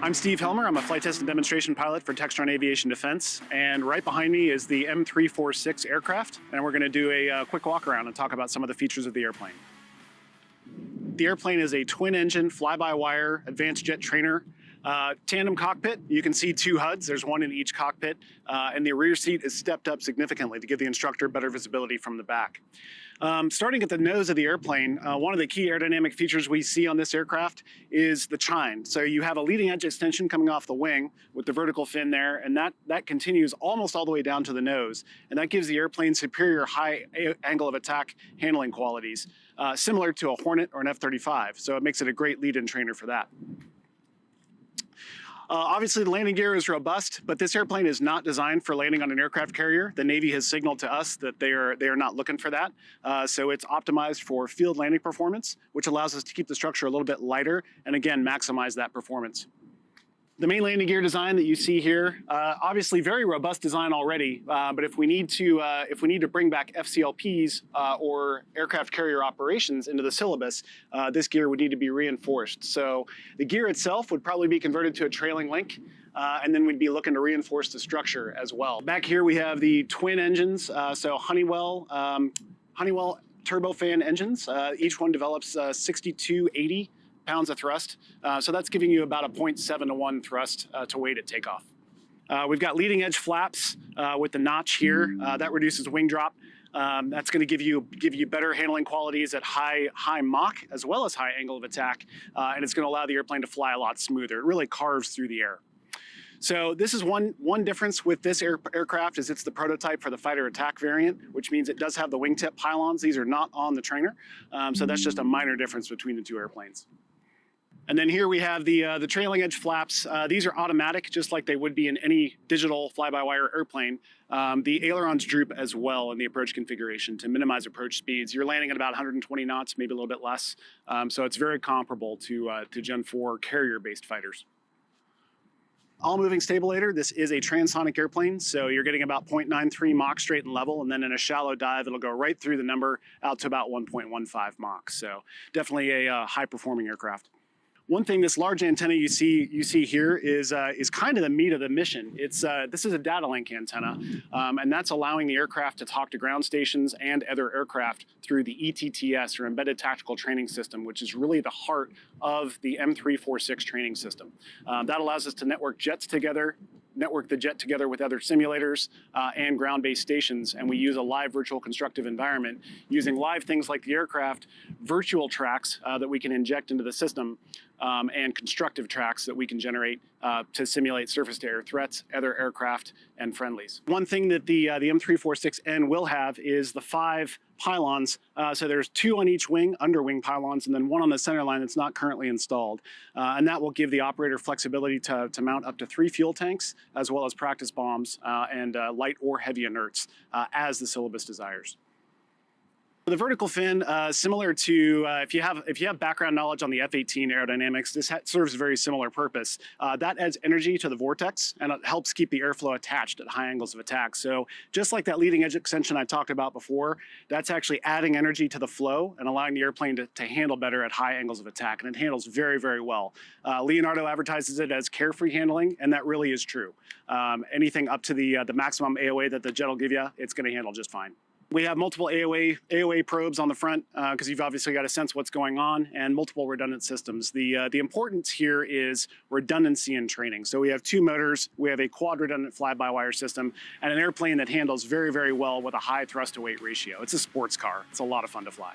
I'm Steve Helmer. I'm a flight test and demonstration pilot for Textron Aviation Defense. And right behind me is the M346 aircraft. And we're going to do a quick walk around and talk about some of the features of the airplane. The airplane is a twin-engine, fly-by-wire, advanced jet trainer. Tandem cockpit. You can see two HUDs. There's one in each cockpit. And the rear seat is stepped up significantly to give the instructor better visibility from the back. Starting at the nose of the airplane, one of the key aerodynamic features we see on this aircraft is the chine. So you have a leading edge extension coming off the wing with the vertical fin there, and that continues almost all the way down to the nose. And that gives the airplane superior high angle of attack handling qualities, similar to a Hornet or an F-35. So it makes it a great lead-in trainer for that. Obviously, the landing gear is robust, but this airplane is not designed for landing on an aircraft carrier. The Navy has signaled to us that they are not looking for that. So it's optimized for field landing performance, which allows us to keep the structure a little bit lighter and again, maximize that performance. The main landing gear design that you see here, obviously very robust design already, but if we need to bring back FCLPs or aircraft carrier operations into the syllabus, this gear would need to be reinforced. So the gear itself would probably be converted to a trailing link, and then we'd be looking to reinforce the structure as well. Back here we have the twin engines, so Honeywell turbofan engines. Each one develops 6280 pounds of thrust. So that's giving you about a 0.7 to 1 thrust to weight at takeoff. We've got leading edge flaps with the notch here. That reduces wing drop. That's going to give you better handling qualities at high Mach as well as high angle of attack, and it's going to allow the airplane to fly a lot smoother. It really carves through the air. So this is one difference with this aircraft is it's the prototype for the fighter attack variant, which means it does have the wingtip pylons. These are not on the trainer, so that's just a minor difference between the two airplanes. And then here we have the trailing edge flaps. These are automatic, just like they would be in any digital fly-by-wire airplane. The ailerons droop as well in the approach configuration to minimize approach speeds. You're landing at about 120 knots, maybe a little bit less. So it's very comparable to Gen 4 carrier-based fighters. All moving stabilator, this is a transonic airplane, so you're getting about 0.93 Mach straight and level, and then in a shallow dive, it'll go right through the number out to about 1.15 Mach. So definitely a high-performing aircraft. One thing, this large antenna you see here is kind of the meat of the mission. This is a data link antenna, and that's allowing the aircraft to talk to ground stations and other aircraft through the ETTS, or Embedded Tactical Training System, which is really the heart of the M346 training system. That allows us to network the jet together with other simulators and ground-based stations, and we use a live virtual constructive environment using live things like the aircraft, virtual tracks that we can inject into the system, and constructive tracks that we can generate to simulate surface-to-air threats, other aircraft, and friendlies. One thing that the M346N will have is the 5 pylons. So there's 2 on each wing, underwing pylons, and then 1 on the center line that's not currently installed. And that will give the operator flexibility to mount up to 3 fuel tanks, as well as practice bombs and light or heavy inerts as the syllabus desires. The vertical fin, similar to if you have background knowledge on the F-18 aerodynamics, this serves a very similar purpose. That adds energy to the vortex, and it helps keep the airflow attached at high angles of attack. So just like that leading edge extension I talked about before, that's actually adding energy to the flow and allowing the airplane to handle better at high angles of attack, and it handles very, very well. Leonardo advertises it as carefree handling, and that really is true. Anything up to the maximum AOA that the jet will give you, it's going to handle just fine. We have multiple AOA probes on the front because you've obviously got to sense what's going on, and multiple redundant systems. The importance here is redundancy in training. So we have 2 motors, we have a quad redundant fly-by-wire system, and an airplane that handles very, very well with a high thrust to weight ratio. It's a sports car. It's a lot of fun to fly.